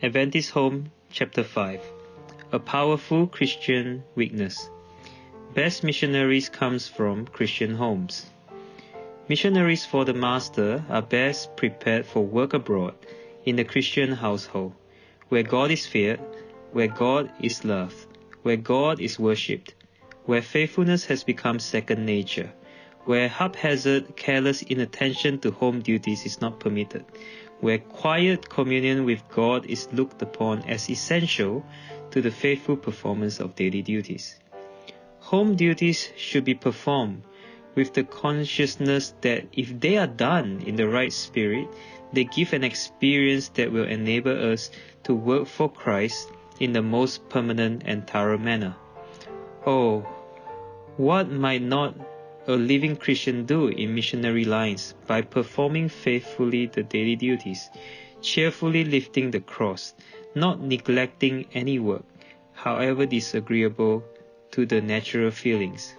Adventist Home, Chapter 5. A Powerful Christian Witness. Best missionaries comes from Christian homes. Missionaries for the Master are best prepared for work abroad in the Christian household, where God is feared, where God is loved, where God is worshipped, where faithfulness has become second nature, where haphazard, careless inattention to home duties is not permitted, where quiet communion with God is looked upon as essential to the faithful performance of daily duties. Home duties should be performed with the consciousness that if they are done in the right spirit, they give an experience that will enable us to work for Christ in the most permanent and thorough manner. Oh, what might not a living Christian do in missionary lines by performing faithfully the daily duties, cheerfully lifting the cross, not neglecting any work, however disagreeable to the natural feelings.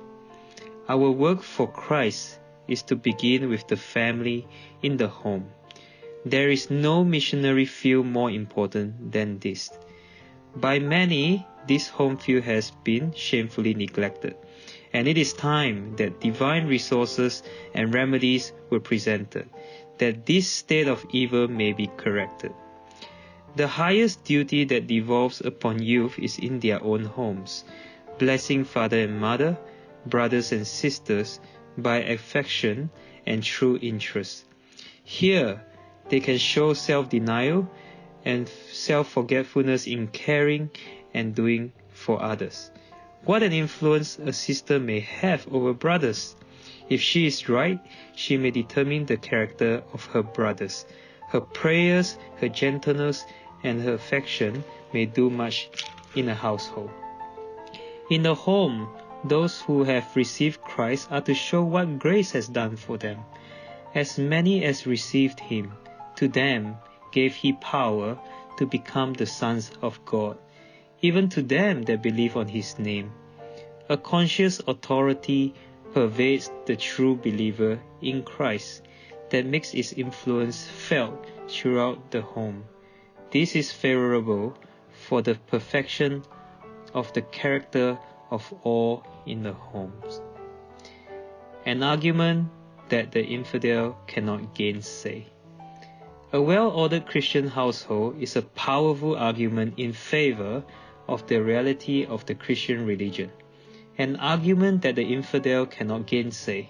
Our work for Christ is to begin with the family in the home. There is no missionary field more important than this. By many, this home field has been shamefully neglected, and it is time that divine resources and remedies were presented, that this state of evil may be corrected. The highest duty that devolves upon youth is in their own homes, blessing father and mother, brothers and sisters by affection and true interest. Here, they can show self-denial and self-forgetfulness in caring and doing for others. What an influence a sister may have over brothers! If she is right, she may determine the character of her brothers. Her prayers, her gentleness, and her affection may do much in a household. In the home, those who have received Christ are to show what grace has done for them. As many as received him, to them gave he power to become the sons of God, even to them that believe on his name. A conscious authority pervades the true believer in Christ that makes its influence felt throughout the home. This is favorable for the perfection of the character of all in the homes. An argument that the infidel cannot gainsay. A well-ordered Christian household is a powerful argument in favor of the reality of the Christian religion, an argument that the infidel cannot gainsay.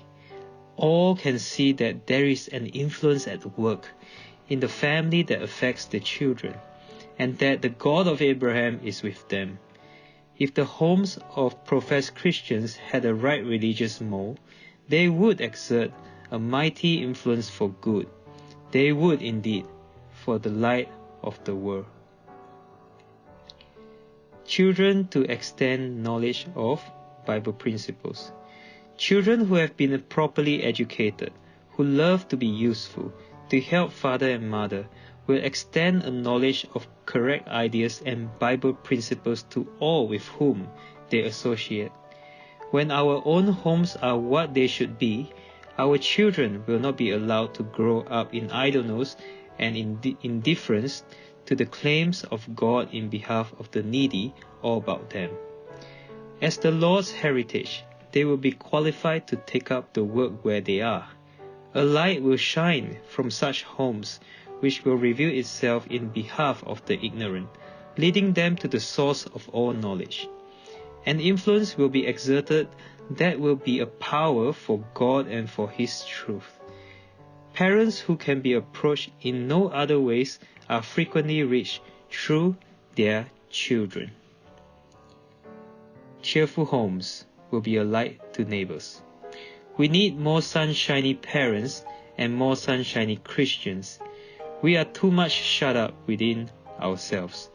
All can see that there is an influence at work in the family that affects the children, and that the God of Abraham is with them. If the homes of professed Christians had a right religious mold, they would exert a mighty influence for good. They would indeed, for the light of the world. Children to extend knowledge of Bible principles. Children who have been properly educated, who love to be useful, to help father and mother, will extend a knowledge of correct ideas and Bible principles to all with whom they associate. When our own homes are what they should be, our children will not be allowed to grow up in idleness and indifference to the claims of God in behalf of the needy or about them. As the Lord's heritage, they will be qualified to take up the work where they are. A light will shine from such homes which will reveal itself in behalf of the ignorant, leading them to the source of all knowledge. An influence will be exerted that will be a power for God and for his truth. Parents who can be approached in no other ways are frequently reached through their children. Cheerful homes will be a light to neighbors. We need more sunshiny parents and more sunshiny Christians. We are too much shut up within ourselves.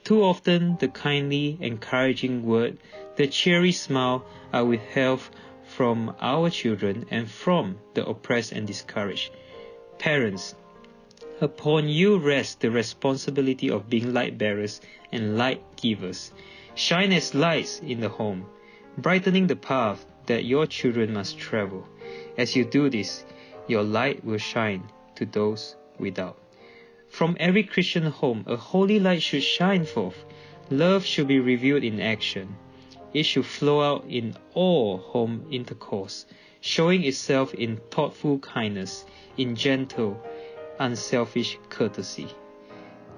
Too often the kindly, encouraging word, the cheery smile are withheld from our children and from the oppressed and discouraged. Parents, upon you rests the responsibility of being light bearers and light givers. Shine as lights in the home, brightening the path that your children must travel. As you do this, your light will shine to those without. From every Christian home, a holy light should shine forth. Love should be revealed in action. It should flow out in all home intercourse, showing itself in thoughtful kindness, in gentle, unselfish courtesy.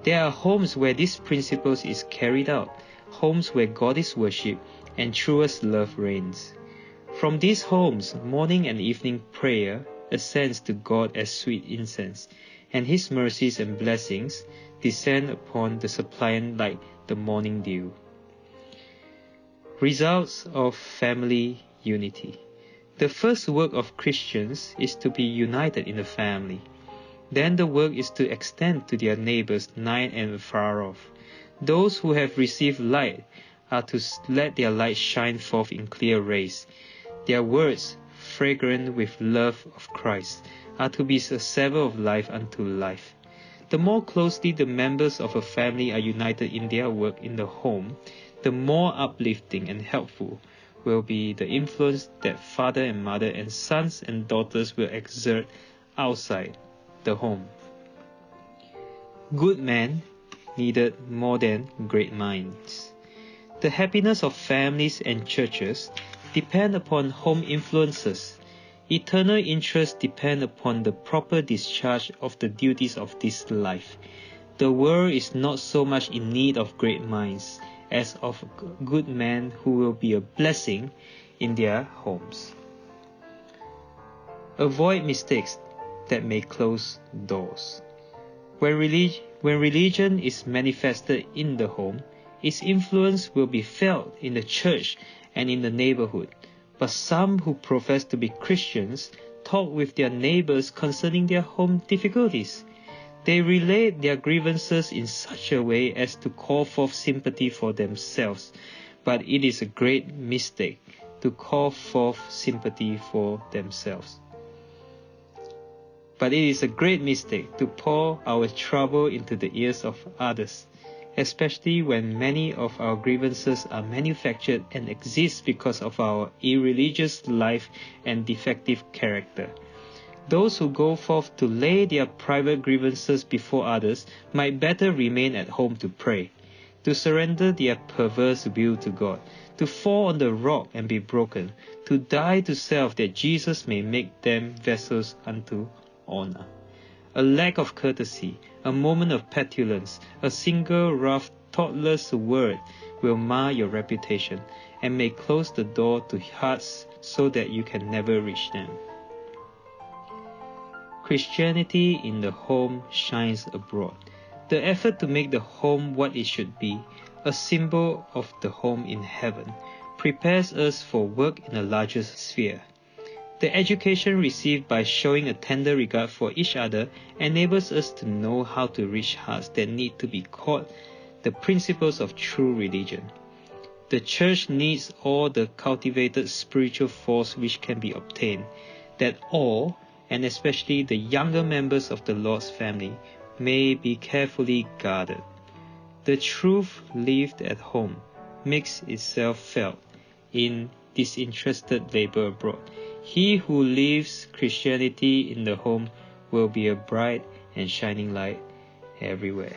There are homes where this principle is carried out, homes where God is worshipped and truest love reigns. From these homes, morning and evening prayer ascends to God as sweet incense, and His mercies and blessings descend upon the suppliant like the morning dew. Results of family unity. The first work of Christians is to be united in the family. Then the work is to extend to their neighbors nigh and far off. Those who have received light are to let their light shine forth in clear rays. Their words, fragrant with love of Christ, are to be a savour of life unto life. The more closely the members of a family are united in their work in the home, the more uplifting and helpful will be the influence that father and mother and sons and daughters will exert outside the home. Good men needed more than great minds. The happiness of families and churches depend upon home influences. Eternal interests depend upon the proper discharge of the duties of this life. The world is not so much in need of great minds as of good men who will be a blessing in their homes. Avoid mistakes that may close doors. When religion is manifested in the home, its influence will be felt in the church and in the neighborhood. But some who profess to be Christians talk with their neighbors concerning their home difficulties. They relate their grievances in such a way as to call forth sympathy for themselves. But it is a great mistake to call forth sympathy for themselves. But it is a great mistake to pour our trouble into the ears of others, especially when many of our grievances are manufactured and exist because of our irreligious life and defective character. Those who go forth to lay their private grievances before others might better remain at home to pray, to surrender their perverse will to God, to fall on the rock and be broken, to die to self that Jesus may make them vessels unto honor. A lack of courtesy, a moment of petulance, a single rough, thoughtless word will mar your reputation and may close the door to hearts so that you can never reach them. Christianity in the home shines abroad. The effort to make the home what it should be, a symbol of the home in heaven, prepares us for work in a larger sphere. The education received by showing a tender regard for each other enables us to know how to reach hearts that need to be caught the principles of true religion. The church needs all the cultivated spiritual force which can be obtained, that all, and especially the younger members of the Lord's family, may be carefully guarded. The truth lived at home makes itself felt in disinterested labor abroad. He who lives Christianity in the home will be a bright and shining light everywhere.